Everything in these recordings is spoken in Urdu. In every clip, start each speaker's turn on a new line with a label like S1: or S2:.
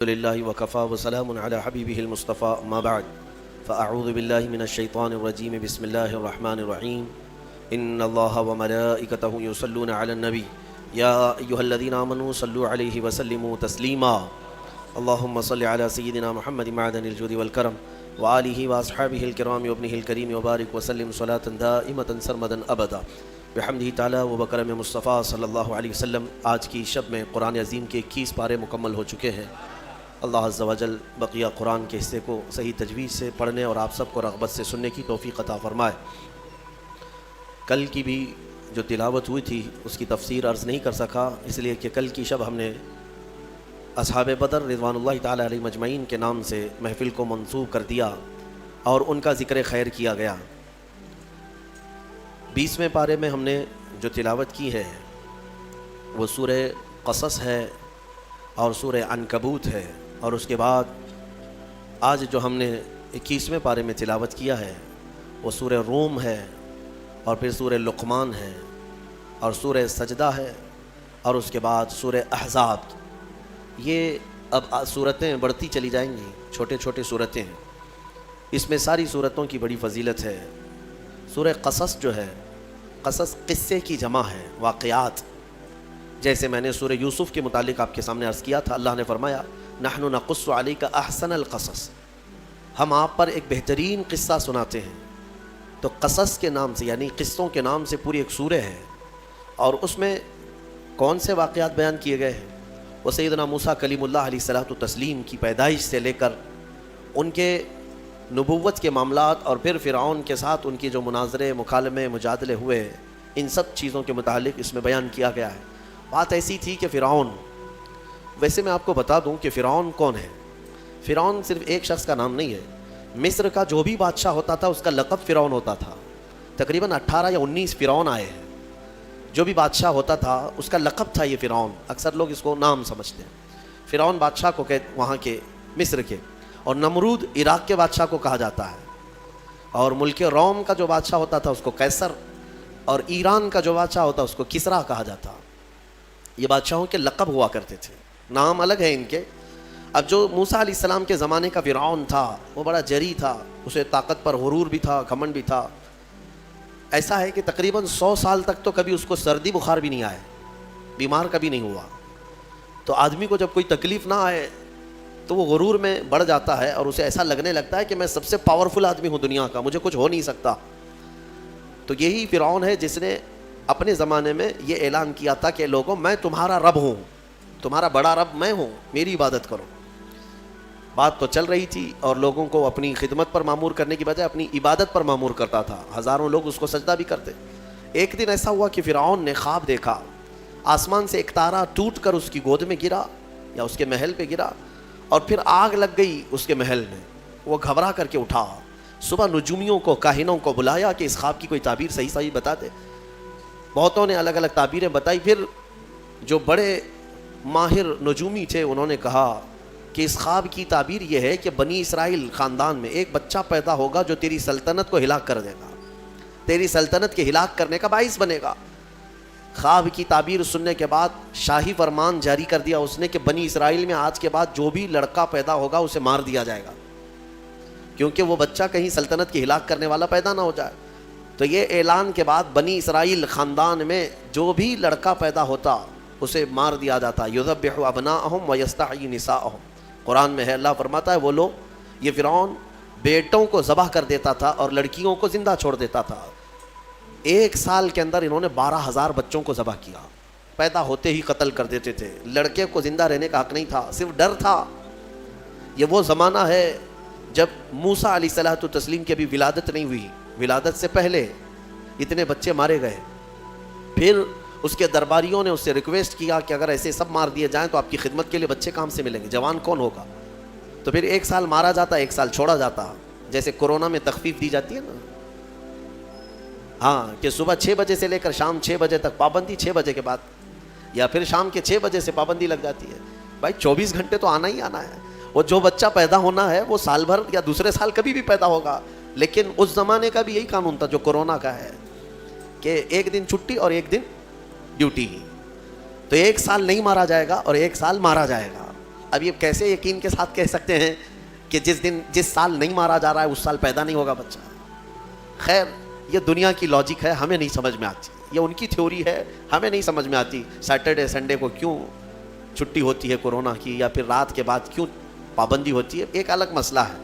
S1: لله وكفى وسلام على حبيبه المصطفى ما بعد فأعوذ بالله من الشيطان الرجيم بسم الله الرحمن الرحيم إن الله وملائكته يصلون على النبي يا أيها الذين آمنوا صلوا عليه وسلموا تسليما اللهم صل على سيدنا محمد معدن الجود والكرم وآله وأصحابه الكرام وابنه الكريم وبارك وسلم صلاة دائمة سرمدا أبدا بحمدہ تعالی و بکرم مصطفیٰ صلی اللہ علیہ وسلم۔ آج کی شب میں قرآن عظیم کے 21 پارے مکمل ہو چکے ہیں۔ اللہ عز و جل بقیہ قرآن کے حصے کو صحیح تجوید سے پڑھنے اور آپ سب کو رغبت سے سننے کی توفیق عطا فرمائے۔ کل کی بھی جو تلاوت ہوئی تھی اس کی تفسیر عرض نہیں کر سکا، اس لیے کہ کل کی شب ہم نے اصحاب بدر رضوان اللہ تعالی علیہ مجمعین کے نام سے محفل کو منسوب کر دیا اور ان کا ذکر خیر کیا گیا۔ 20ویں پارے میں ہم نے جو تلاوت کی ہے وہ سورہ قصص ہے اور سورہ عنکبوت ہے، اور اس کے بعد آج جو ہم نے 21ویں پارے میں تلاوت کیا ہے وہ سورہ روم ہے، اور پھر سورہ لقمان ہے، اور سورہ سجدہ ہے، اور اس کے بعد سورہ احزاب۔ یہ اب سورتیں بڑھتی چلی جائیں گی، چھوٹے چھوٹے سورتیں ہیں، اس میں ساری سورتوں کی بڑی فضیلت ہے۔ سورہ قصص جو ہے، قصص قصے کی جمع ہے، واقعات۔ جیسے میں نے سورہ یوسف کے متعلق آپ کے سامنے عرض کیا تھا، اللہ نے فرمایا نحن نقص علیک احسن القصص، ہم آپ پر ایک بہترین قصہ سناتے ہیں۔ تو قصص کے نام سے یعنی قصوں کے نام سے پوری ایک سورہ ہے، اور اس میں کون سے واقعات بیان کیے گئے ہیں؟ وہ سیدنا موسیٰ کلیم اللہ علیہ الصلوۃ والتسلیم کی پیدائش سے لے کر ان کے نبوت کے معاملات، اور پھر فرعون کے ساتھ ان کی جو مناظرے، مکالمے، مجادلے ہوئے، ان سب چیزوں کے متعلق اس میں بیان کیا گیا ہے۔ بات ایسی تھی کہ فرعون، ویسے میں آپ کو بتا دوں کہ فرعون کون ہے۔ فرعون صرف ایک شخص کا نام نہیں ہے، مصر کا جو بھی بادشاہ ہوتا تھا اس کا لقب فرعون ہوتا تھا۔ تقریباً 18 یا 19 فرعون آئے ہیں، جو بھی بادشاہ ہوتا تھا اس کا لقب تھا یہ فرعون۔ اکثر لوگ اس کو نام سمجھتے ہیں۔ فرعون بادشاہ کو وہاں کے مصر کے، اور نمرود عراق کے بادشاہ کو کہا جاتا ہے، اور ملک روم کا جو بادشاہ ہوتا تھا اس کو قیصر، اور ایران کا جو بادشاہ ہوتا اس کو کسریٰ کہا جاتا۔ یہ بادشاہوں کے لقب ہوا کرتے تھے، نام الگ ہے ان کے۔ اب جو موسیٰ علیہ السلام کے زمانے کا فرعون تھا وہ بڑا جری تھا، اسے طاقت پر غرور بھی تھا، گھمنڈ بھی تھا۔ ایسا ہے کہ تقریباً 100 سال تک تو کبھی اس کو سردی بخار بھی نہیں آئے، بیمار کبھی نہیں ہوا۔ تو آدمی کو جب کوئی تکلیف نہ آئے تو وہ غرور میں بڑھ جاتا ہے، اور اسے ایسا لگنے لگتا ہے کہ میں سب سے پاورفل آدمی ہوں دنیا کا، مجھے کچھ ہو نہیں سکتا۔ تو یہی فرعون ہے جس نے اپنے زمانے میں یہ اعلان کیا تھا کہ لوگوں میں تمہارا رب ہوں، تمہارا بڑا رب میں ہوں، میری عبادت کرو۔ بات تو چل رہی تھی، اور لوگوں کو اپنی خدمت پر معمور کرنے کی بجائے اپنی عبادت پر معمور کرتا تھا۔ ہزاروں لوگ اس کو سجدہ بھی کرتے۔ ایک دن ایسا ہوا کہ فرعون نے خواب دیکھا، آسمان سے ایک تارا ٹوٹ کر اس کی گود میں گرا یا اس کے محل پہ گرا، اور پھر آگ لگ گئی اس کے محل میں۔ وہ گھبرا کر کے اٹھا، صبح نجومیوں کو، کاہنوں کو بلایا کہ اس خواب کی کوئی تعبیر صحیح بتا دے۔ بہتوں نے الگ الگ تعبیریں بتائی۔ پھر جو بڑے ماہر نجومی تھے انہوں نے کہا کہ اس خواب کی تعبیر یہ ہے کہ بنی اسرائیل خاندان میں ایک بچہ پیدا ہوگا جو تیری سلطنت کو ہلاک کر دے گا، تیری سلطنت کے ہلاک کرنے کا باعث بنے گا۔ خواب کی تعبیر سننے کے بعد شاہی فرمان جاری کر دیا اس نے کہ بنی اسرائیل میں آج کے بعد جو بھی لڑکا پیدا ہوگا اسے مار دیا جائے گا، کیونکہ وہ بچہ کہیں سلطنت کی ہلاک کرنے والا پیدا نہ ہو جائے۔ تو یہ اعلان کے بعد بنی اسرائیل خاندان میں جو بھی لڑکا پیدا ہوتا اسے مار دیا جاتا۔ یذبح ابناءہم ویستحیی نساءہم، قرآن میں ہے، اللہ فرماتا ہے وہ لوگ، یہ فرعون بیٹوں کو ذبح کر دیتا تھا اور لڑکیوں کو زندہ چھوڑ دیتا تھا۔ 1 سال کے اندر انہوں نے 12,000 بچوں کو ذبح کیا، پیدا ہوتے ہی قتل کر دیتے تھے۔ لڑکے کو زندہ رہنے کا حق نہیں تھا، صرف ڈر تھا۔ یہ وہ زمانہ ہے جب موسیٰ علیہ الصلوۃ والتسلیم کی ابھی ولادت نہیں ہوئی، ولادت سے پہلے اتنے بچے مارے گئے۔ پھر اس کے درباریوں نے اس سے ریکویسٹ کیا کہ اگر ایسے سب مار دیے جائیں تو آپ کی خدمت کے لیے بچے کہاں سے ملیں گے، جوان کون ہوگا؟ تو پھر 1 سال مارا جاتا، 1 سال چھوڑا جاتا، جیسے کورونا میں تخفیف دی جاتی ہے نا، ہاں، کہ صبح 6 بجے سے لے کر شام 6 بجے تک پابندی، 6 بجے کے بعد، یا پھر شام کے 6 بجے سے پابندی لگ جاتی ہے۔ بھائی 24 گھنٹے تو آنا ہی آنا ہے۔ وہ جو بچہ پیدا ہونا ہے وہ سال بھر یا دوسرے سال کبھی بھی پیدا ہوگا، لیکن اس زمانے کا بھی یہی قانون تھا جو کورونا کا ہے، کہ 1 دن چھٹی اور 1 دن ڈیوٹی۔ تو 1 سال نہیں مارا جائے گا اور 1 سال مارا جائے گا۔ اب یہ کیسے یقین کے ساتھ کہہ سکتے ہیں کہ جس سال نہیں مارا جا رہا ہے اس سال پیدا نہیں ہوگا بچہ؟ خیر یہ دنیا کی لاجک ہے، ہمیں نہیں سمجھ میں آتی، یہ ان کی تھیوری ہے، ہمیں نہیں سمجھ میں آتی۔ سیٹرڈے سنڈے کو کیوں چھٹی ہوتی ہے کورونا کی، یا پھر رات کے بعد کیوں پابندی ہوتی ہے، ایک الگ مسئلہ ہے۔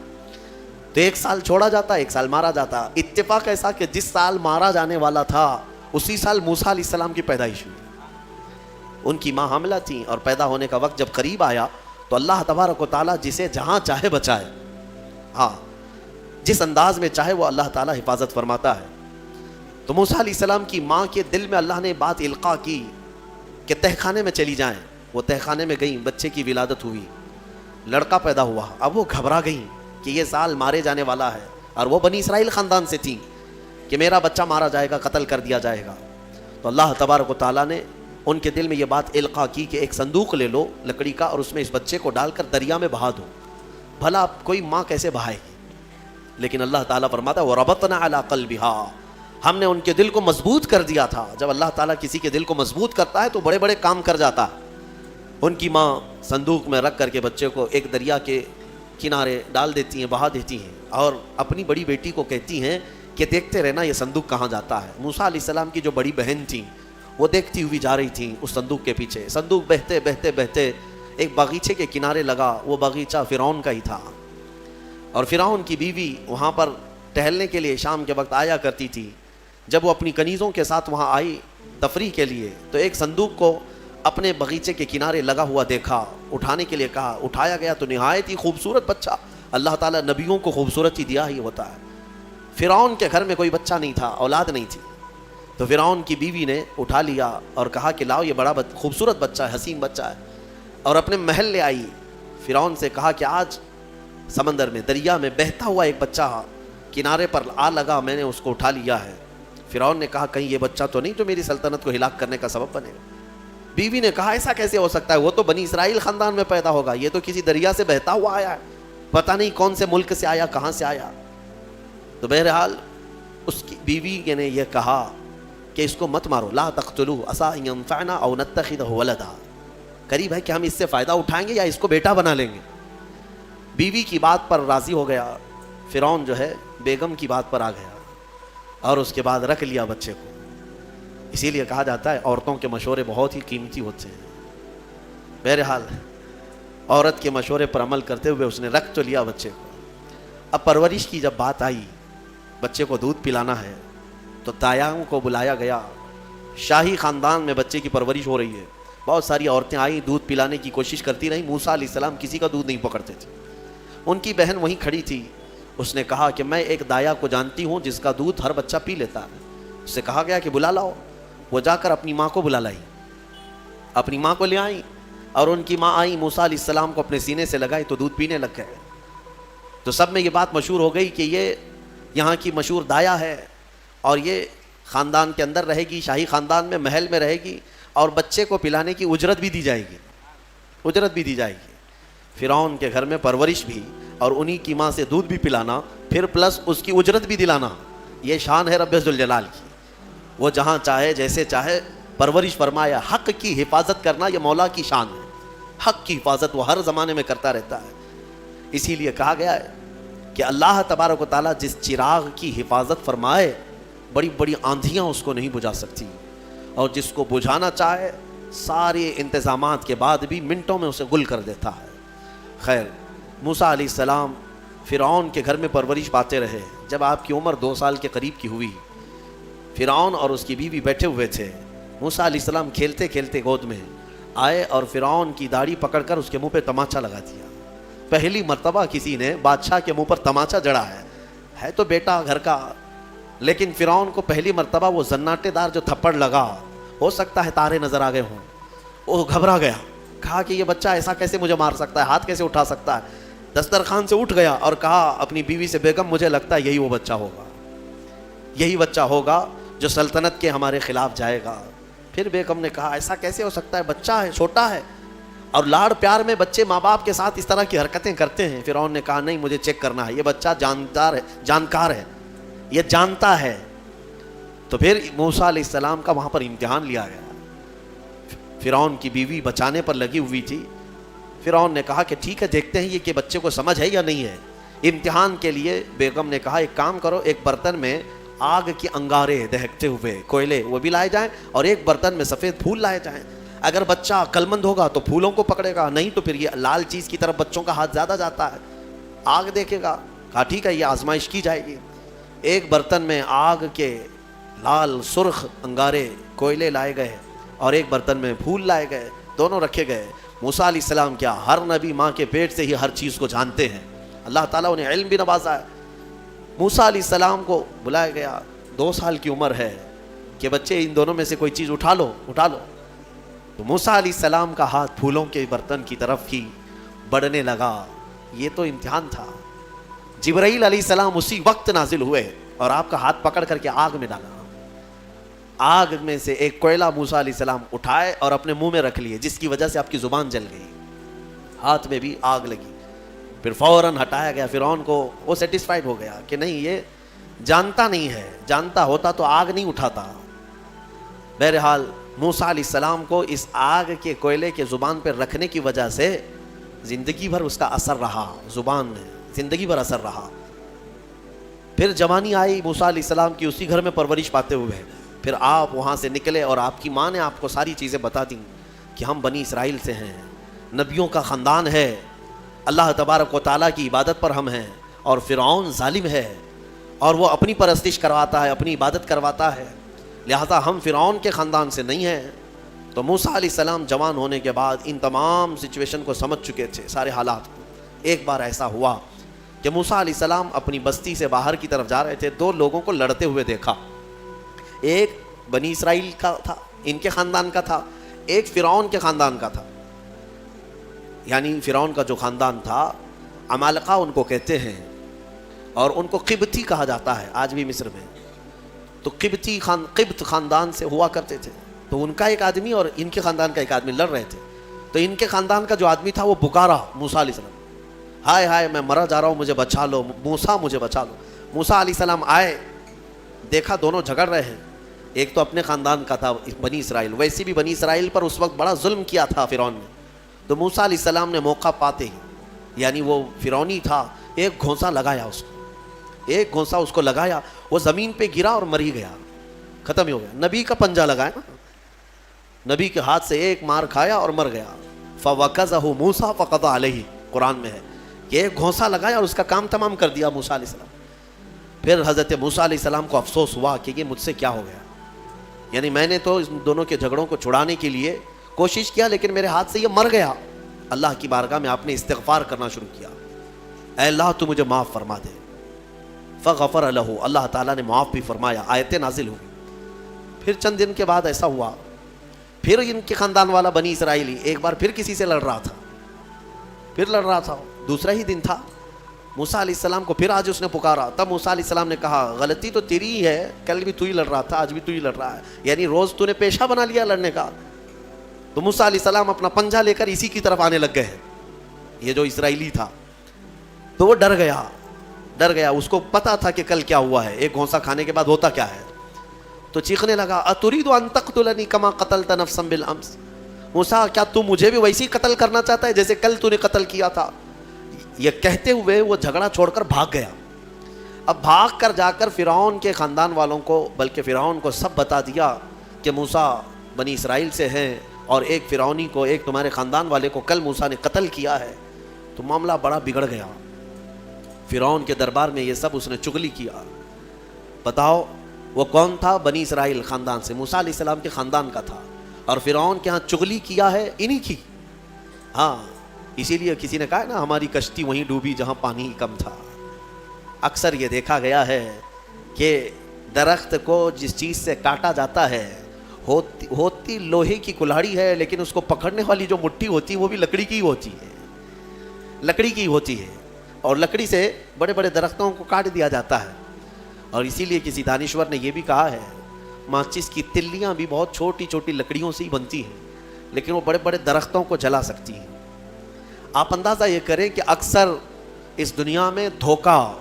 S1: تو ایک سال چھوڑا جاتا، ایک سال مارا جاتا۔ اتفاق ایسا کہ جس سال مارا جانے والا تھا اسی سال موسیٰ علیہ السلام کی پیدائش ہوئی۔ ان کی ماں حاملہ تھیں اور پیدا ہونے کا وقت جب قریب آیا تو اللہ تبارک و تعالیٰ جسے جہاں چاہے بچائے، ہاں جس انداز میں چاہے وہ اللہ تعالیٰ حفاظت فرماتا ہے۔ تو موسیٰ علیہ السلام کی ماں کے دل میں اللہ نے بات القاء کی کہ تہخانے میں چلی جائیں۔ وہ تہخانے میں گئیں، بچے کی ولادت ہوئی، لڑکا پیدا ہوا۔ اب وہ گھبرا گئیں کہ یہ سال مارے جانے والا ہے، اور وہ بنی اسرائیل خاندان سے تھیں کہ میرا بچہ مارا جائے گا، قتل کر دیا جائے گا۔ تو اللہ تبارک و تعالیٰ نے ان کے دل میں یہ بات القاء کی کہ ایک صندوق لے لو لکڑی کا، اور اس میں اس بچے کو ڈال کر دریا میں بہا دو۔ بھلا کوئی ماں کیسے بہائے گی؟ لیکن اللہ تعالیٰ فرماتا ہے وَرَبَطْنَا عَلَىٰ قَلْبِهَا، ہم نے ان کے دل کو مضبوط کر دیا تھا۔ جب اللہ تعالیٰ کسی کے دل کو مضبوط کرتا ہے تو بڑے بڑے کام کر جاتا ہے۔ ان کی ماں صندوق میں رکھ کر کے بچے کو ایک دریا کے کنارے ڈال دیتی ہیں، بہا دیتی ہیں، اور اپنی بڑی بیٹی کو کہتی ہیں کہ دیکھتے رہنا یہ صندوق کہاں جاتا ہے۔ موسیٰ علیہ السلام کی جو بڑی بہن تھیں وہ دیکھتی ہوئی جا رہی تھیں اس صندوق کے پیچھے۔ صندوق بہتے بہتے بہتے ایک باغیچے کے کنارے لگا۔ وہ باغیچہ فرعون کا ہی تھا، اور فرعون کی بیوی وہاں پر ٹہلنے کے لیے شام کے وقت آیا کرتی تھی۔ جب وہ اپنی کنیزوں کے ساتھ وہاں آئی تفریح کے لیے تو ایک صندوق کو اپنے باغیچے کے کنارے لگا ہوا دیکھا، اٹھانے کے لیے کہا، اٹھایا گیا تو نہایت ہی خوبصورت بچہ۔ اللہ تعالیٰ نبیوں کو خوبصورت ہی دیا ہی ہوتا ہے۔ فرعون کے گھر میں کوئی بچہ نہیں تھا، اولاد نہیں تھی، تو فرعون کی بیوی نے اٹھا لیا اور کہا کہ لاؤ یہ بڑا خوبصورت بچہ ہے، حسین بچہ ہے، اور اپنے محل لے آئی۔ فرعون سے کہا کہ آج سمندر میں، دریا میں بہتا ہوا ایک بچہ کنارے پر آ لگا، میں نے اس کو اٹھا لیا ہے۔ فرعون نے کہا کہیں یہ بچہ تو نہیں جو میری سلطنت کو ہلاک کرنے کا سبب بنے گا؟ بیوی نے کہا ایسا کیسے ہو سکتا ہے، وہ تو بنی اسرائیل خاندان میں پیدا ہوگا، یہ تو کسی دریا سے بہتا ہوا آیا ہے، پتہ نہیں کون سے ملک سے آیا، کہاں سے آیا۔ تو بہرحال اس کی بیوی نے یہ کہا کہ اس کو مت مارو، لا تقتلوه عسى ان ينفعنا او نتخذه ولدا، قریب ہے کہ ہم اس سے فائدہ اٹھائیں گے یا اس کو بیٹا بنا لیں گے۔ بیوی کی بات پر راضی ہو گیا فرعون، جو ہے بیگم کی بات پر آ گیا اور اس کے بعد رکھ لیا بچے کو۔ اسی لیے کہا جاتا ہے عورتوں کے مشورے بہت ہی قیمتی ہوتے ہیں۔ بہرحال عورت کے مشورے پر عمل کرتے ہوئے اس نے رکھ تو لیا بچے کو۔ اب پرورش کی جب بات آئی، بچے کو دودھ پلانا ہے، تو دایاؤں کو بلایا گیا۔ شاہی خاندان میں بچے کی پرورش ہو رہی ہے، بہت ساری عورتیں آئیں، دودھ پلانے کی کوشش کرتی رہیں۔ موسیٰ علیہ السلام کسی کا دودھ نہیں پکڑتے تھے۔ ان کی بہن وہیں کھڑی تھی، اس نے کہا کہ میں ایک دایا کو جانتی ہوں جس کا دودھ ہر بچہ پی لیتا ہے۔ اس سے کہا گیا کہ بلا لاؤ۔ وہ جا کر اپنی ماں کو بلا لائی، اپنی ماں کو لے آئیں، اور ان کی ماں آئی، موسیٰ علیہ السلام کو اپنے سینے سے لگائی تو دودھ پینے لگ گئے۔ تو سب میں یہ بات مشہور ہو گئی کہ یہ یہاں کی مشہور دایا ہے، اور یہ خاندان کے اندر رہے گی، شاہی خاندان میں، محل میں رہے گی، اور بچے کو پلانے کی اجرت بھی دی جائے گی، اجرت بھی دی جائے گی۔ فرعون کے گھر میں پرورش بھی اور انہی کی ماں سے دودھ بھی پلانا، پھر پلس اس کی اجرت بھی دلانا، یہ شان ہے رب ذوالجلال کی۔ وہ جہاں چاہے جیسے چاہے پرورش فرمایا۔ حق کی حفاظت کرنا یہ مولا کی شان ہے، حق کی حفاظت وہ ہر زمانے میں کرتا رہتا ہے۔ اسی لیے کہا گیا ہے کہ اللہ تبارک و تعالیٰ جس چراغ کی حفاظت فرمائے، بڑی بڑی آندھیاں اس کو نہیں بجھا سکتی، اور جس کو بجھانا چاہے سارے انتظامات کے بعد بھی منٹوں میں اسے گل کر دیتا ہے۔ خیر، موسیٰ علیہ السلام فرعون کے گھر میں پرورش پاتے رہے۔ جب آپ کی عمر 2 سال کے قریب کی ہوئی، فرعون اور اس کی بیوی بیٹھے ہوئے تھے، موسیٰ علیہ السلام کھیلتے کھیلتے گود میں آئے اور فرعون کی داڑھی پکڑ کر اس کے منہ پہ تماچا لگا دیا۔ پہلی مرتبہ کسی نے بادشاہ کے منہ پر تماچا جڑا ہے تو بیٹا گھر کا، لیکن فرعون کو پہلی مرتبہ وہ زناٹے دار جو تھپڑ لگا، ہو سکتا ہے تارے نظر آ گئے ہوں، وہ گھبرا گیا، کہا کہ یہ بچہ ایسا کیسے مجھے مار سکتا ہے، ہاتھ کیسے اٹھا سکتا ہے۔ دسترخوان سے اٹھ گیا اور کہا اپنی بیوی سے بیگم مجھے لگتا ہے یہی وہ بچہ ہوگا، یہی بچہ ہوگا جو سلطنت کے ہمارے خلاف جائے گا۔ پھر بیگم نے کہا ایسا کیسے ہو سکتا ہے، بچہ ہے، چھوٹا ہے، اور لاڑ پیار میں بچے ماں باپ کے ساتھ اس طرح کی حرکتیں کرتے ہیں۔ فرعون نے کہا نہیں، مجھے چیک کرنا ہے، یہ بچہ جانکار ہے، یہ جانتا ہے۔ تو پھر موسیٰ علیہ السلام کا وہاں پر امتحان لیا گیا۔ فرعون کی بیوی بچانے پر لگی ہوئی تھی، فرعون نے کہا کہ ٹھیک ہے دیکھتے ہیں یہ کہ بچے کو سمجھ ہے یا نہیں ہے. امتحان کے لیے بیگم نے کہا ایک کام کرو, ایک برتن میں آگ کی انگارے دہکتے ہوئے کوئلے وہ بھی لائے جائیں اور ایک برتن میں سفید پھول لائے جائیں. اگر بچہ عقل مند ہوگا تو پھولوں کو پکڑے گا, نہیں تو پھر یہ لال چیز کی طرف بچوں کا ہاتھ زیادہ جاتا ہے, آگ دیکھے گا. کہا ٹھیک ہے یہ آزمائش کی جائے گی. ایک برتن میں آگ کے لال سرخ انگارے کوئلے لائے گئے اور ایک برتن میں پھول لائے گئے, دونوں رکھے گئے. موسیٰ علیہ السلام کیا ہر نبی ماں کے پیٹ سے ہی ہر چیز کو جانتے ہیں, اللہ تعالیٰ انہیں علم بھی نوازا ہے. موسیٰ علیہ السلام کو بلایا گیا, 2 سال کی عمر ہے کہ بچے ان دونوں میں سے کوئی چیز اٹھا لو. تو موسیٰ علیہ السلام کا ہاتھ پھولوں کے برتن کی طرف ہی بڑھنے لگا. یہ تو امتحان تھا. جبرائیل علیہ السلام اسی وقت نازل ہوئے اور آپ کا ہاتھ پکڑ کر کے آگ میں ڈالا. آگ میں سے ایک کوئلہ موسیٰ علیہ السلام اٹھائے اور اپنے منہ میں رکھ لیے, جس کی وجہ سے آپ کی زبان جل گئی, ہاتھ میں بھی آگ لگی. پھر فوراً ہٹایا گیا. فرعون کو وہ سیٹسفائیڈ ہو گیا کہ نہیں یہ جانتا نہیں ہے, جانتا ہوتا تو آگ نہیں اٹھاتا. بہرحال موسیٰ علیہ السلام کو اس آگ کے کوئلے کے زبان پر رکھنے کی وجہ سے زندگی بھر اس کا اثر رہا, زبان میں زندگی بھر اثر رہا. پھر جوانی آئی موسیٰ علیہ السلام کی, اسی گھر میں پرورش پاتے ہوئے. پھر آپ وہاں سے نکلے اور آپ کی ماں نے آپ کو ساری چیزیں بتا دیں کہ ہم بنی اسرائیل سے ہیں, نبیوں کا خاندان ہے, اللہ تبارک و تعالیٰ کی عبادت پر ہم ہیں, اور فرعون ظالم ہے اور وہ اپنی پرستش کرواتا ہے, اپنی عبادت کرواتا ہے, لہذا ہم فرعون کے خاندان سے نہیں ہیں. تو موسیٰ علیہ السلام جوان ہونے کے بعد ان تمام سچویشن کو سمجھ چکے تھے, سارے حالات کو. ایک بار ایسا ہوا کہ موسیٰ علیہ السلام اپنی بستی سے باہر کی طرف جا رہے تھے, 2 لوگوں کو لڑتے ہوئے دیکھا. ایک بنی اسرائیل کا تھا, ان کے خاندان کا تھا, ایک فرعون کے خاندان کا تھا. یعنی فرعون کا جو خاندان تھا عمالقہ ان کو کہتے ہیں, اور ان کو قبطی کہا جاتا ہے آج بھی مصر میں. تو قبط خاندان سے ہوا کرتے تھے. تو ان کا ایک آدمی اور ان کے خاندان کا ایک آدمی لڑ رہے تھے. تو ان کے خاندان کا جو آدمی تھا وہ پکارا موسیٰ علیہ السلام, ہائے ہائے میں مرا جا رہا ہوں, مجھے بچا لو موسیٰ, مجھے بچا لو. موسیٰ علیہ السلام آئے, دیکھا دونوں جھگڑ رہے ہیں. ایک تو اپنے خاندان کا تھا بنی اسرائیل, ویسے بھی بنی اسرائیل پر اس وقت بڑا ظلم کیا تھا فرعون نے. تو موسیٰ علیہ السلام نے موقع پاتے ہی, یعنی وہ فرعونی تھا, ایک گھونسا لگایا اس کو, ایک گھونسا اس کو لگایا, وہ زمین پہ گرا اور مر ہی گیا, ختم ہی ہو گیا. نبی کا پنجہ لگایا نا, نبی کے ہاتھ سے ایک مار کھایا اور مر گیا. فَوَكَزَهُ مُوسَىٰ فَقَضَىٰ عَلَيْهِ, قرآن میں ہے کہ ایک گھونسا لگایا اور اس کا کام تمام کر دیا موسیٰ علیہ السلام. پھر حضرت موسیٰ علیہ السلام کو افسوس ہوا کہ یہ مجھ سے کیا ہو گیا, یعنی میں نے تو اس دونوں کے جھگڑوں کو چھڑانے کے لیے کوشش کیا لیکن میرے ہاتھ سے یہ مر گیا. اللہ کی بارگاہ میں آپ نے استغفار کرنا شروع کیا, اے اللہ تو مجھے معاف فرما دے. فغفر لہ, اللہ تعالیٰ نے معاف بھی فرمایا, آیتیں نازل ہوئی. پھر چند دن کے بعد ایسا ہوا, پھر ان کے خاندان والا بنی اسرائیلی ایک بار پھر کسی سے لڑ رہا تھا, دوسرا ہی دن تھا. موسیٰ علیہ السلام کو پھر آج اس نے پکارا. تب موسیٰ علیہ السلام نے کہا غلطی تو تیری ہی ہے, کل بھی تو ہی لڑ رہا تھا, آج بھی تو ہی لڑ رہا ہے, یعنی روز تو نے پیشہ بنا لیا لڑنے کا. تو موسیٰ علیہ السلام اپنا پنجہ لے کر اسی کی طرف آنے لگ گئے, یہ جو اسرائیلی تھا. تو وہ ڈر گیا, اس کو پتا تھا کہ کل کیا ہوا ہے, ایک گھونسا کھانے کے بعد ہوتا کیا ہے. تو چیخنے لگا, اتريد ان تقتلني كما قتلت نفسا بالامس, موسیٰ کیا تو مجھے بھی ویسے ہی قتل کرنا چاہتا ہے جیسے کل تو نے قتل کیا تھا. یہ کہتے ہوئے وہ جھگڑا چھوڑ کر بھاگ گیا. اب بھاگ کر جا کر فرعون کے خاندان والوں کو, بلکہ فرعون کو سب بتا دیا کہ موسیٰ بنی اسرائیل سے ہیں اور ایک فرعونی کو, ایک تمہارے خاندان والے کو کل موسیٰ نے قتل کیا ہے. تو معاملہ بڑا بگڑ گیا. فرعون کے دربار میں یہ سب اس نے چغلی کیا. بتاؤ وہ کون تھا؟ بنی اسرائیل خاندان سے, موسیٰ علیہ السلام کے خاندان کا تھا, اور فرعون کے ہاں چغلی کیا ہے انہی کی. ہاں اسی لیے کسی نے کہا نا ہماری کشتی وہیں ڈوبی جہاں پانی کم تھا. اکثر یہ دیکھا گیا ہے کہ درخت کو جس چیز سے کاٹا جاتا ہے ہوتی لوہے کی کلاڑی ہے, لیکن اس کو پکڑنے والی جو مٹھی ہوتی ہے وہ بھی لکڑی کی ہوتی ہے, اور لکڑی سے بڑے بڑے درختوں کو کاٹ دیا جاتا ہے. اور اسی لیے کسی دانشور نے یہ بھی کہا ہے ماچس کی تلیاں بھی بہت چھوٹی چھوٹی لکڑیوں سے ہی بنتی ہیں, لیکن وہ بڑے بڑے درختوں کو جلا سکتی ہیں. آپ اندازہ یہ کریں کہ اکثر اس دنیا میں دھوکہ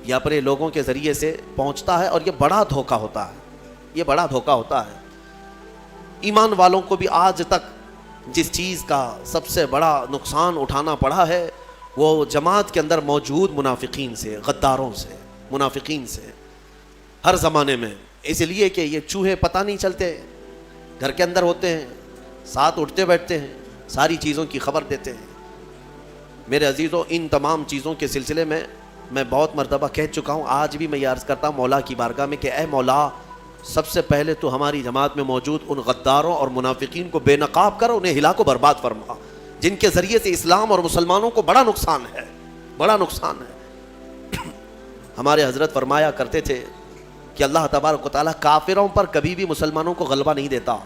S1: یا اپنے لوگوں کے ذریعے سے پہنچتا ہے, اور یہ بڑا دھوکہ ہوتا ہے, یہ بڑا دھوکہ ہوتا ہے. ایمان والوں کو بھی آج تک جس چیز کا سب سے بڑا نقصان اٹھانا پڑا ہے وہ جماعت کے اندر موجود منافقین سے، غداروں سے، منافقین سے، ہر زمانے میں. اس لیے کہ یہ چوہے پتہ نہیں چلتے، گھر کے اندر ہوتے ہیں، ساتھ اٹھتے بیٹھتے ہیں، ساری چیزوں کی خبر دیتے ہیں. میرے عزیزوں، ان تمام چیزوں کے سلسلے میں بہت مرتبہ کہہ چکا ہوں، آج بھی میں یہ عرض کرتا ہوں مولا کی بارگاہ میں کہ اے مولا، سب سے پہلے تو ہماری جماعت میں موجود ان غداروں اور منافقین کو بے نقاب کر، انہیں ہلاک و برباد فرما، جن کے ذریعے سے اسلام اور مسلمانوں کو بڑا نقصان ہے، بڑا نقصان ہے. ہمارے حضرت فرمایا کرتے تھے کہ اللہ تبارک و تعالیٰ کافروں پر کبھی بھی مسلمانوں کو غلبہ نہیں دیتا،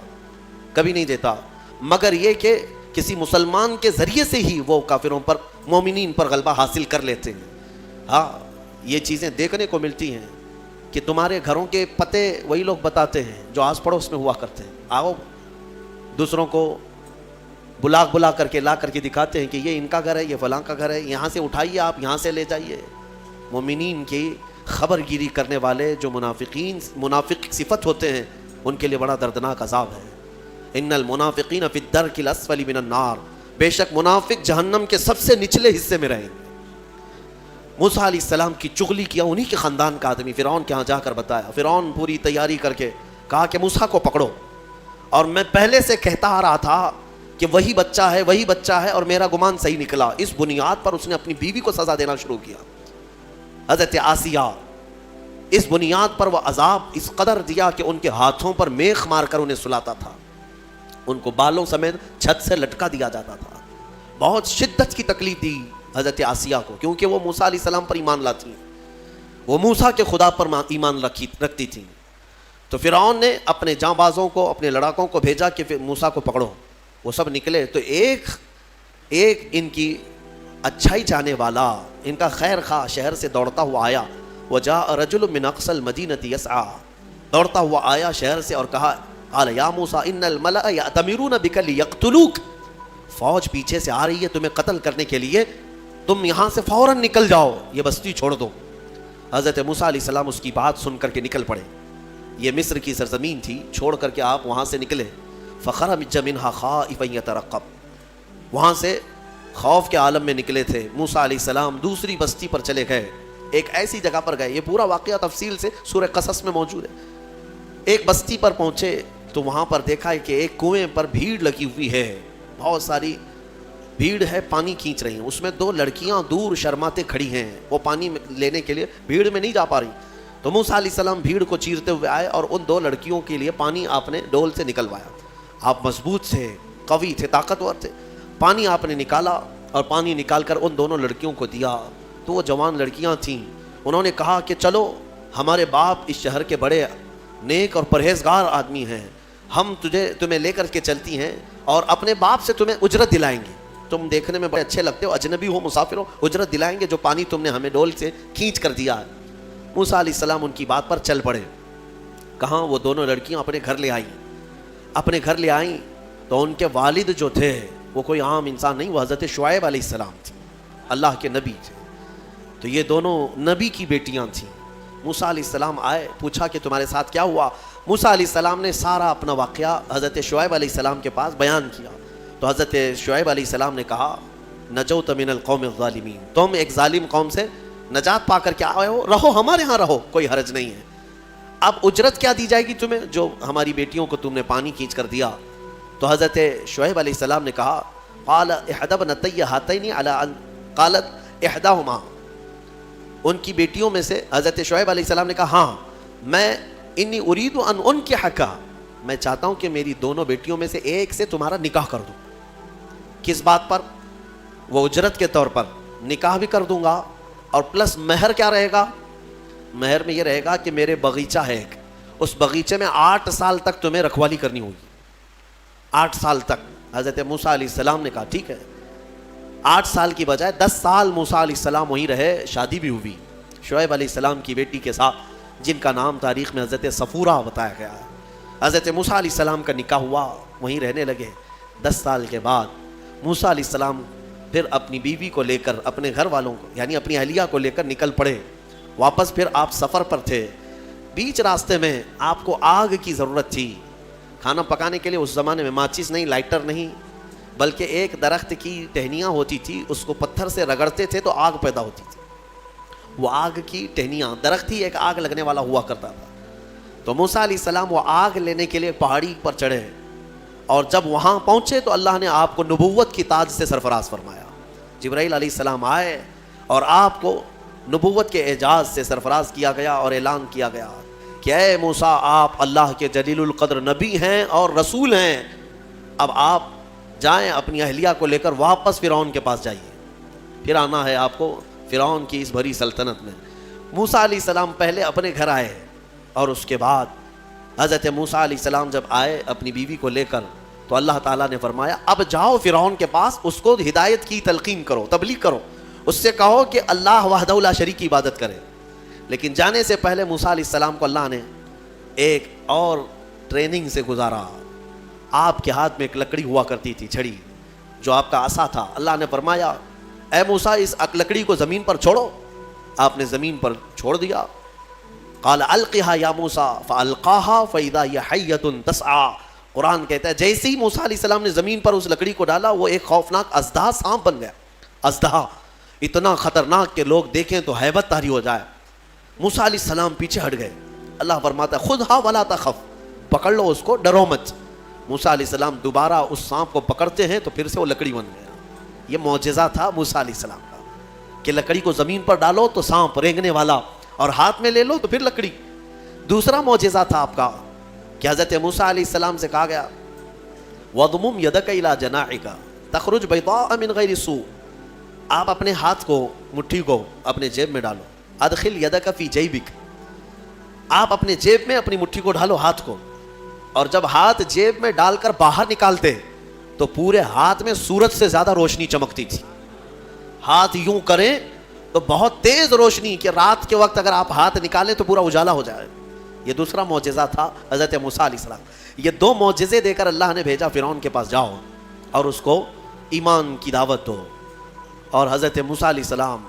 S1: کبھی نہیں دیتا، مگر یہ کہ کسی مسلمان کے ذریعے سے ہی وہ کافروں پر، مومنین پر غلبہ حاصل کر لیتے ہیں. ہاں، یہ چیزیں دیکھنے کو ملتی ہیں کہ تمہارے گھروں کے پتے وہی لوگ بتاتے ہیں جو آس پڑوس میں ہوا کرتے ہیں. آؤ، دوسروں کو بلا کر کے لا کر کے دکھاتے ہیں کہ یہ ان کا گھر ہے، یہ فلاں کا گھر ہے، یہاں سے اٹھائیے، آپ یہاں سے لے جائیے. مومنین کی خبر گیری کرنے والے جو منافق صفت ہوتے ہیں، ان کے لیے بڑا دردناک عذاب ہے. ان المنافقین فی الدرک الاسفل من النار، بے شک منافق جہنم کے سب سے نچلے حصے میں رہیں گے. موسیٰ علیہ السلام کی چغلی کیا انہی کے خاندان کا آدمی فرعون کے ہاں جا کر بتایا. فرعون پوری تیاری کر کے کہا کہ موسیٰ کو پکڑو، اور میں پہلے سے کہتا آ رہا تھا کہ وہی بچہ ہے اور میرا گمان صحیح نکلا. اس بنیاد پر اس نے اپنی بیوی کو سزا دینا شروع کیا، حضرت آسیہ. اس بنیاد پر وہ عذاب اس قدر دیا کہ ان کے ہاتھوں پر میخ مار کر انہیں سلاتا تھا، ان کو بالوں سمیت چھت سے لٹکا دیا جاتا تھا. بہت شدت کی تکلیف دی حضرت آسیہ کو، کیونکہ وہ موسیٰ علیہ السلام پر ایمان لاتی ہیں، وہ موسیٰ کے خدا پر ایمان رکھتی تھیں. تو فرعون نے اپنے جاں بازوں کو، اپنے لڑاکوں کو بھیجا کہ موسیٰ کو پکڑو. وہ سب نکلے تو ایک ان کی اچھائی چاہنے والا، ان کا خیر خواہ شہر سے دوڑتا ہوا آیا. وجاء رجل من اقصى المدینة يسعى، دوڑتا ہوا آیا شہر سے اور کہا، قال یا موسیٰ ان الملأ یأتمرون بک لیقتلوک، فوج پیچھے سے آ رہی ہے تمہیں قتل کرنے کے لیے، تم یہاں سے فوراً نکل جاؤ، یہ بستی چھوڑ دو. حضرت موسیٰ علیہ السلام اس کی بات سن کر کے نکل پڑے. یہ مصر کی سرزمین تھی، چھوڑ کر کے آپ وہاں سے نکلے. فخرج منها خائفا يترقب، وہاں سے خوف کے عالم میں نکلے تھے. موسیٰ علیہ السلام دوسری بستی پر چلے گئے، ایک ایسی جگہ پر گئے، یہ پورا واقعہ تفصیل سے سورہ قصص میں موجود ہے. ایک بستی پر پہنچے تو وہاں پر دیکھا کہ ایک کنویں پر بھیڑ لگی ہوئی ہے، بہت ساری بھیڑ ہے، پانی کھینچ رہی ہیں. اس میں دو لڑکیاں دور شرماتے کھڑی ہیں، وہ پانی لینے کے لیے بھیڑ میں نہیں جا پا رہی. تو موسیٰ علیہ السلام بھیڑ کو چیرتے ہوئے آئے اور ان دو لڑکیوں کے لیے پانی آپ نے ڈول سے نکلوایا. آپ مضبوط تھے، قوی تھے، طاقتور تھے. پانی آپ نے نکالا اور پانی نکال کر ان دونوں لڑکیوں کو دیا. تو وہ جوان لڑکیاں تھیں، انہوں نے کہا کہ چلو، ہمارے باپ اس شہر کے بڑے نیک اور پرہیزگار آدمی ہیں، ہم تمہیں لے کر کے چلتی ہیں اور اپنے باپ سے تمہیں اجرت دلائیں گے. تم دیکھنے میں بڑے اچھے لگتے ہو، اجنبی ہو، مسافر ہو، اجرت دلائیں گے جو پانی تم نے ہمیں ڈول سے کھینچ کر دیا ہے. موسیٰ علیہ السلام ان کی بات پر چل پڑے. کہاں وہ دونوں لڑکیاں اپنے گھر لے آئیں تو ان کے والد جو تھے وہ کوئی عام انسان نہیں، وہ حضرت شعیب علیہ السلام تھے، اللہ کے نبی تھے. تو یہ دونوں نبی کی بیٹیاں تھیں. موسیٰ علیہ السلام آئے، پوچھا کہ تمہارے ساتھ کیا ہوا. موسیٰ علیہ السلام نے سارا اپنا واقعہ حضرت شعیب علیہ السلام کے پاس بیان کیا. تو حضرت شعیب علیہ السلام نے کہا، نجوت من القوم الظالمین، تم ایک ظالم قوم سے نجات پا کر کے آئے ہو، رہو ہمارے ہاں رہو، کوئی حرج نہیں ہے. اب اجرت کیا دی جائے گی تمہیں جو ہماری بیٹیوں کو تم نے پانی کھینچ کر دیا؟ تو حضرت شعیب علیہ السلام نے کہا، قال احدى ابنتي هاتين على ان قالت احداهما، ان کی بیٹیوں میں سے حضرت شعیب علیہ السلام نے کہا، ہاں میں انی اريد ان انكحك، میں چاہتا ہوں کہ میری دونوں بیٹیوں میں سے ایک سے تمہارا نکاح کر دوں. کس بات پر؟ وہ اجرت کے طور پر نکاح بھی کر دوں گا، اور پلس مہر کیا رہے گا؟ مہر میں یہ رہے گا کہ میرے باغیچہ ہے ایک، اس باغیچے میں 8 سال تک تمہیں رکھوالی کرنی ہوگی. 8 سال تک. حضرت موسیٰ علیہ السلام نے کہا ٹھیک ہے. 8 سال کی بجائے 10 سال موسیٰ علیہ السلام وہیں رہے. شادی بھی ہوئی شعیب علیہ السلام کی بیٹی کے ساتھ، جن کا نام تاریخ میں حضرت صفورہ بتایا گیا ہے. حضرت موسیٰ علیہ السلام کا نکاح ہوا، وہیں رہنے لگے. 10 سال کے بعد موسیٰ علیہ السلام پھر اپنی بیوی کو لے کر، اپنے گھر والوں کو یعنی اپنی اہلیہ کو لے کر نکل پڑے. واپس پھر آپ سفر پر تھے. بیچ راستے میں آپ کو آگ کی ضرورت تھی کھانا پکانے کے لیے. اس زمانے میں ماچس نہیں، لائٹر نہیں، بلکہ ایک درخت کی ٹہنیاں ہوتی تھی، اس کو پتھر سے رگڑتے تھے تو آگ پیدا ہوتی تھی. وہ آگ کی ٹہنیاں، درخت ہی ایک آگ لگنے والا ہوا کرتا تھا. تو موسیٰ علیہ السلام وہ آگ لینے کے لیے پہاڑی پر چڑھے، اور جب وہاں پہنچے تو اللہ نے آپ کو نبوت کی تاج سے سرفراز فرمایا. جبرائیل علیہ السلام آئے اور آپ کو نبوت کے اعجاز سے سرفراز کیا گیا اور اعلان کیا گیا کہ اے موسیٰ، آپ اللہ کے جلیل القدر نبی ہیں اور رسول ہیں. اب آپ جائیں اپنی اہلیہ کو لے کر واپس فرعون کے پاس جائیے، پھر آنا ہے آپ کو فرعون کی اس بھری سلطنت میں. موسیٰ علیہ السلام پہلے اپنے گھر آئے، اور اس کے بعد حضرت موسیٰ علیہ السلام جب آئے اپنی بیوی کو لے کر تو اللہ تعالیٰ نے فرمایا اب جاؤ فرعون کے پاس، اس کو ہدایت کی تلقین کرو، تبلیغ کرو، اس سے کہو کہ اللہ وحدہ لا شریک کی عبادت کرے. لیکن جانے سے پہلے موسیٰ علیہ السلام کو اللہ نے ایک اور ٹریننگ سے گزارا. آپ کے ہاتھ میں ایک لکڑی ہوا کرتی تھی، چھڑی، جو آپ کا عصا تھا. اللہ نے فرمایا اے موسیٰ اس لکڑی کو زمین پر چھوڑو. آپ نے زمین پر چھوڑ دیا. قال القها یا موسیٰ فالقاها فاذا هي حیۃ تسعى. قرآن کہتا ہے جیسے ہی موسیٰ علیہ السلام نے زمین پر اس لکڑی کو ڈالا وہ ایک خوفناک اژدہا سانپ بن گیا. اژدہا اتنا خطرناک کہ لوگ دیکھیں تو ہیبت طاری ہو جائے. موسیٰ علیہ السلام پیچھے ہٹ گئے. اللہ فرماتا ہے خذھا ولا تخف، پکڑ لو اس کو، ڈرو مت. موسیٰ علیہ السلام دوبارہ اس سانپ کو پکڑتے ہیں تو پھر سے وہ لکڑی بن گیا. یہ معجزہ تھا موسیٰ علیہ السلام کا کہ لکڑی کو زمین پر ڈالو تو سانپ رینگنے والا، اور ہاتھ میں لے لو تو پھر لکڑی. دوسرا معجزہ تھا آپ کا کہ حضرت موسیٰ علیہ السلام سے کہا گیا وَضْمُمْ يَدَكَ إِلَى جَنَاحِكَ تَخْرُجْ بَيْضَاءَ مِنْ غَيْرِ سُوءٍ. آپ اپنے ہاتھ کو، مٹھی کو اپنے جیب میں ڈالو. ادخل یدک فی جیبک، آپ اپنے جیب میں اپنی مٹھی کو ڈالو، ہاتھ کو. اور جب ہاتھ جیب میں ڈال کر باہر نکالتے تو پورے ہاتھ میں سورج سے زیادہ روشنی چمکتی تھی. ہاتھ یوں کریں تو بہت تیز روشنی کہ رات کے وقت اگر آپ ہاتھ نکالیں تو پورا اجالا ہو جائے. یہ دوسرا معجزہ تھا حضرت موسیٰ علیہ السلام. یہ دو معجزے دے کر اللہ نے بھیجا فرعون کے پاس، جاؤ اور اس کو ایمان کی دعوت دو. اور حضرت موسیٰ علیہ السلام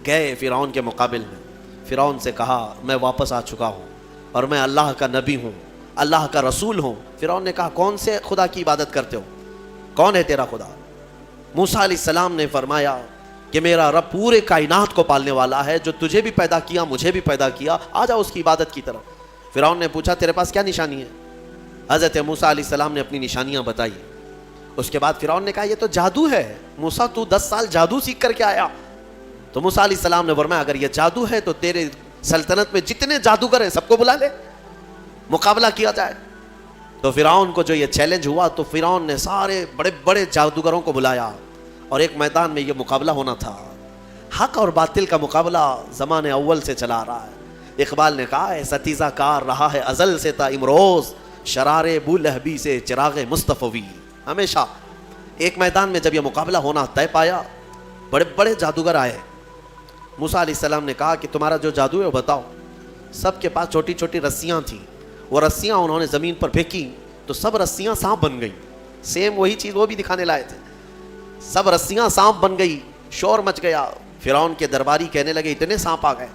S1: گئے فرعون کے مقابل میں. فرعون سے کہا میں واپس آ چکا ہوں اور میں اللہ کا نبی ہوں، اللہ کا رسول ہوں. فرعون نے کہا کون سے خدا کی عبادت کرتے ہو، کون ہے تیرا خدا؟ موسیٰ علیہ السلام نے فرمایا کہ میرا رب پورے کائنات کو پالنے والا ہے، جو تجھے بھی پیدا کیا مجھے بھی پیدا کیا، آ جا اس کی عبادت کی طرف. فرعون نے پوچھا تیرے پاس کیا نشانی ہے؟ حضرت موسیٰ علیہ السلام نے اپنی نشانیاں بتائی. اس کے بعد فرعون نے کہا یہ تو جادو ہے، موسیٰ تو 10 سال جادو سیکھ کر کے آیا. تو موسیٰ علیہ السلام نے فرمایا اگر یہ جادو ہے تو تیرے سلطنت میں جتنے جادوگر ہیں سب کو بلا لے، مقابلہ کیا جائے. تو فرعون کو جو یہ چیلنج ہوا تو فرعون نے سارے بڑے بڑے جادوگروں کو بلایا اور ایک میدان میں یہ مقابلہ ہونا تھا. حق اور باطل کا مقابلہ زمانے اول سے چلا رہا ہے. اقبال نے کہا ہے ستیزہ کار رہا ہے ازل سے تا امروز، شرارے بولہبی سے چراغ مصطفی. ہمیشہ ایک میدان میں جب یہ مقابلہ ہونا طے پایا، بڑے بڑے جادوگر آئے. موسیٰ علیہ السلام نے کہا کہ تمہارا جو جادو ہے وہ بتاؤ. سب کے پاس چھوٹی چھوٹی رسیاں تھیں، وہ رسیاں انہوں نے زمین پر پھینکی تو سب رسیاں سانپ بن گئی. سیم وہی چیز وہ بھی دکھانے لائے تھے. سب رسیاں سانپ بن گئی، شور مچ گیا. فرعون کے درباری کہنے لگے اتنے سانپ آ گئے.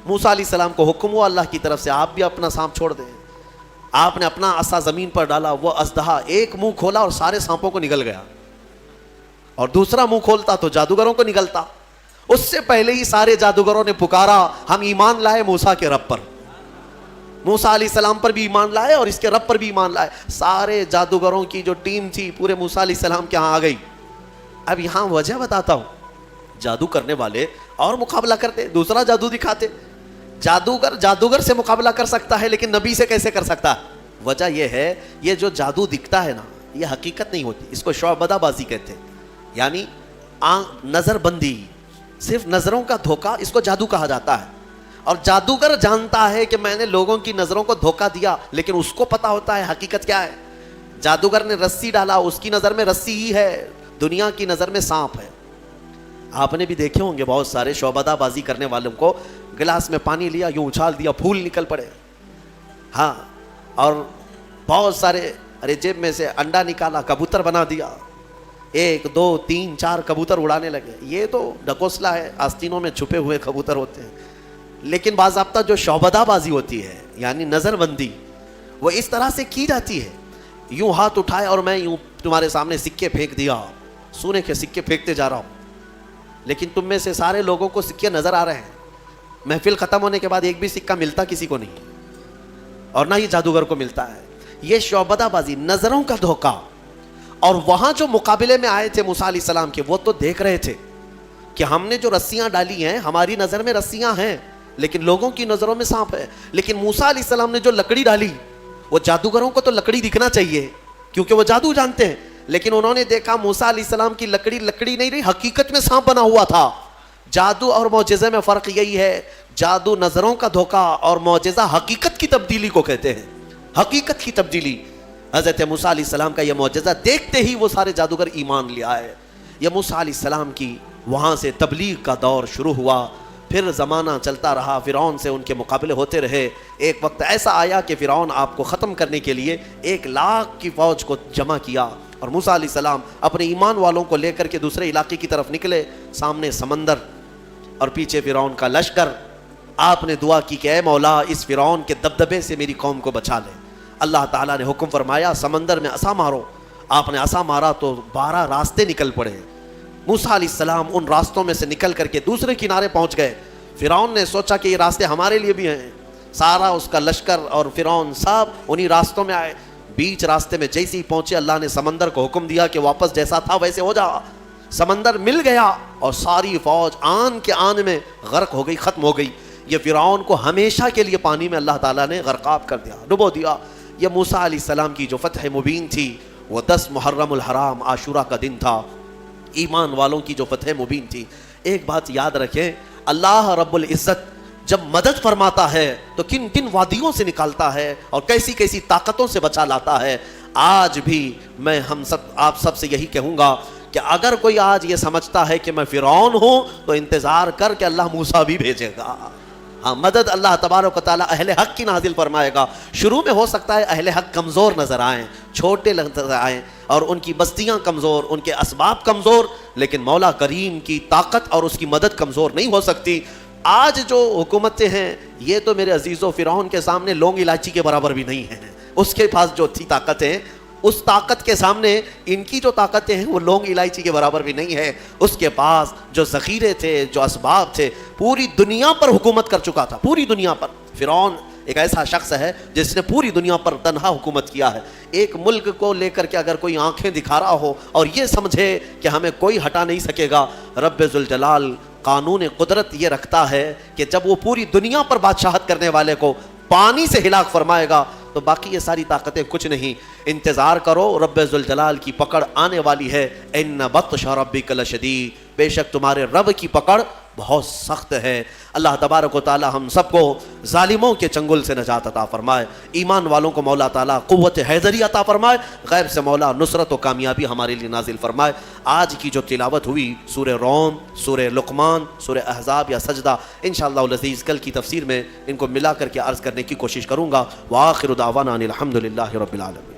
S1: موسیٰ علیہ السلام کو حکم ہوا اللہ کی طرف سے آپ بھی اپنا سانپ چھوڑ دیں. آپ نے اپنا عصا زمین پر ڈالا، وہ اژدہا ایک منہ کھولا اور سارے سانپوں کو نگل گیا، اور دوسرا منہ کھولتا تو جادوگروں کو نگلتا. اس سے پہلے ہی سارے جادوگروں نے پکارا ہم ایمان لائے موسیٰ کے رب پر. موسیٰ علیہ السلام پر بھی ایمان لائے اور اس کے رب پر بھی ایمان لائے. سارے جادوگروں کی جو ٹیم تھی پورے موسیٰ علیہ السلام کے ہاں آ گئی. اب یہاں وجہ بتاتا ہوں. جادو کرنے والے اور مقابلہ کرتے، دوسرا جادو دکھاتے. جادوگر سے مقابلہ کر سکتا ہے لیکن نبی سے کیسے کر سکتا ہے؟ وجہ یہ ہے یہ جو جادو دکھتا ہے نا یہ حقیقت نہیں ہوتی. اس کو شعبدہ بازی کہتے ہیں، یعنی نظر بندی، صرف نظروں کا دھوکہ، اس کو جادو کہا جاتا ہے. اور جادوگر جانتا ہے کہ میں نے لوگوں کی نظروں کو دھوکہ دیا، لیکن اس کو پتا ہوتا ہے حقیقت کیا ہے. جادوگر نے رسی ڈالا، اس کی نظر میں رسی ہی ہے، دنیا کی نظر میں سانپ ہے. آپ نے بھی دیکھے ہوں گے بہت سارے شعبدہ بازی کرنے والوں کو، گلاس میں پانی لیا یوں اچھال دیا پھول نکل پڑے. ہاں، اور بہت سارے ارے جیب میں سے انڈا نکالا کبوتر بنا دیا، 1 2 3 4 کبوتر اڑانے لگے. یہ تو ڈکوسلا ہے، آستینوں میں چھپے ہوئے کبوتر ہوتے ہیں. لیکن باضابطہ جو شعبدہ بازی ہوتی ہے یعنی نظر بندی، وہ اس طرح سے کی جاتی ہے یوں ہاتھ اٹھائے اور میں یوں تمہارے سامنے سکے پھینک دیا، سونے کے سکے پھینکتے جا رہا ہوں، لیکن تم میں سے سارے لوگوں کو سکے نظر آ رہے ہیں، محفل ختم ہونے کے بعد ایک بھی سکہ ملتا کسی کو نہیں، اور نہ ہی جادوگر کو ملتا ہے۔ یہ شعبدہ بازی، نظروں کا دھوکہ۔ اور وہاں جو مقابلے میں آئے تھے موسیٰ علیہ السلام کے، وہ تو دیکھ رہے تھے کہ ہم نے جو رسیاں ڈالی ہیں، ہماری نظر میں رسیاں ہیں لیکن لوگوں کی نظروں میں سانپ ہے۔ لیکن موسیٰ علیہ السلام نے جو لکڑی ڈالی، وہ جادوگروں کو تو لکڑی دکھنا چاہیے کیونکہ وہ جادو جانتے ہیں، لیکن انہوں نے دیکھا موسیٰ علیہ السلام کی لکڑی لکڑی نہیں رہی، حقیقت میں سانپ بنا ہوا تھا۔ جادو اور معجزے میں فرق یہی ہے، جادو نظروں کا دھوکہ اور معجزہ حقیقت کی تبدیلی کو کہتے ہیں، حقیقت کی تبدیلی۔ حضرت موسیٰ علیہ السلام کا یہ معجزہ دیکھتے ہی وہ سارے جادوگر ایمان لے آئے۔ یہ موسیٰ علیہ السلام کی وہاں سے تبلیغ کا دور شروع ہوا، پھر زمانہ چلتا رہا، فرعون سے ان کے مقابلے ہوتے رہے۔ ایک وقت ایسا آیا کہ فرعون آپ کو ختم کرنے کے لیے 1,00,000 کی فوج کو جمع کیا، اور موسیٰ علیہ السلام اپنے ایمان والوں کو لے کر کے دوسرے علاقے کی طرف نکلے۔ سامنے سمندر اور پیچھے فرعون کا لشکر۔ آپ نے دعا کی کہ اے مولا، اس فرعون کے دبدبے سے میری قوم کو بچا لے۔ اللہ تعالیٰ نے حکم فرمایا سمندر میں عصا مارو۔ آپ نے عصا مارا تو 12 راستے نکل پڑے۔ موسیٰ علیہ السلام ان راستوں میں سے نکل کر کے دوسرے کنارے پہنچ گئے۔ فرعون نے سوچا کہ یہ راستے ہمارے لیے بھی ہیں، سارا اس کا لشکر اور فرعون سب انہی راستوں میں آئے۔ بیچ راستے میں جیسے ہی پہنچے، اللہ نے سمندر کو حکم دیا کہ واپس جیسا تھا ویسے ہو جا۔ سمندر مل گیا اور ساری فوج آن کے آن میں غرق ہو گئی، ختم ہو گئی۔ یہ فرعون کو ہمیشہ کے لیے پانی میں اللہ تعالیٰ نے غرقاب کر دیا، ڈبو دیا۔ یہ موسیٰ علیہ السلام کی جو فتح مبین تھی، وہ 10 محرم الحرام عاشورہ کا دن تھا، ایمان والوں کی جو فتح مبین تھی۔ ایک بات یاد رکھیں، اللہ رب العزت جب مدد فرماتا ہے تو کن کن وادیوں سے نکالتا ہے اور کیسی کیسی طاقتوں سے بچا لاتا ہے۔ آج بھی میں آپ سب سے یہی کہوں گا کہ اگر کوئی آج یہ سمجھتا ہے کہ میں فرعون ہوں تو انتظار کر کے اللہ موسیٰ بھی بھیجے گا۔ ہاں، مدد اللہ تبارک و تعالیٰ اہل حق کی نازل فرمائے گا۔ شروع میں ہو سکتا ہے اہل حق کمزور نظر آئیں، چھوٹے نظر آئیں، اور ان کی بستیاں کمزور، ان کے اسباب کمزور، لیکن مولا کریم کی طاقت اور اس کی مدد کمزور نہیں ہو سکتی۔ آج جو حکومتیں ہیں، یہ تو میرے عزیزو فرعون کے سامنے لونگ الائچی کے برابر بھی نہیں ہیں۔ اس کے پاس جو تھی طاقتیں، اس طاقت کے سامنے ان کی جو طاقتیں ہیں وہ لونگ الائچی کے برابر بھی نہیں ہے۔ اس کے پاس جو ذخیرے تھے، جو اسباب تھے، پوری دنیا پر حکومت کر چکا تھا، پوری دنیا پر۔ فرعون ایک ایسا شخص ہے جس نے پوری دنیا پر تنہا حکومت کیا ہے۔ ایک ملک کو لے کر کے اگر کوئی آنکھیں دکھا رہا ہو اور یہ سمجھے کہ ہمیں کوئی ہٹا نہیں سکے گا، رب ذوالجلال قانون قدرت یہ رکھتا ہے کہ جب وہ پوری دنیا پر بادشاہت کرنے والے کو پانی سے ہلاک فرمائے گا تو باقی یہ ساری طاقتیں کچھ نہیں۔ انتظار کرو، رب ذوالجلال کی پکڑ آنے والی ہے۔ ان بطش ربک لشدید، بے شک تمہارے رب کی پکڑ بہت سخت ہے۔ اللہ تبارک و تعالی ہم سب کو ظالموں کے چنگل سے نجات عطا فرمائے، ایمان والوں کو مولا تعالی قوت حیدری عطا فرمائے، غیب سے مولا نصرت و کامیابی ہمارے لیے نازل فرمائے۔ آج کی جو تلاوت ہوئی سورہ روم، سورہ لقمان، سورہ احزاب یا سجدہ، انشاءاللہ العزیز کل کی تفسیر میں ان کو ملا کر کے عرض کرنے کی کوشش کروں گا۔ وآخر دعوانا ان الحمدللہ رب العالمین۔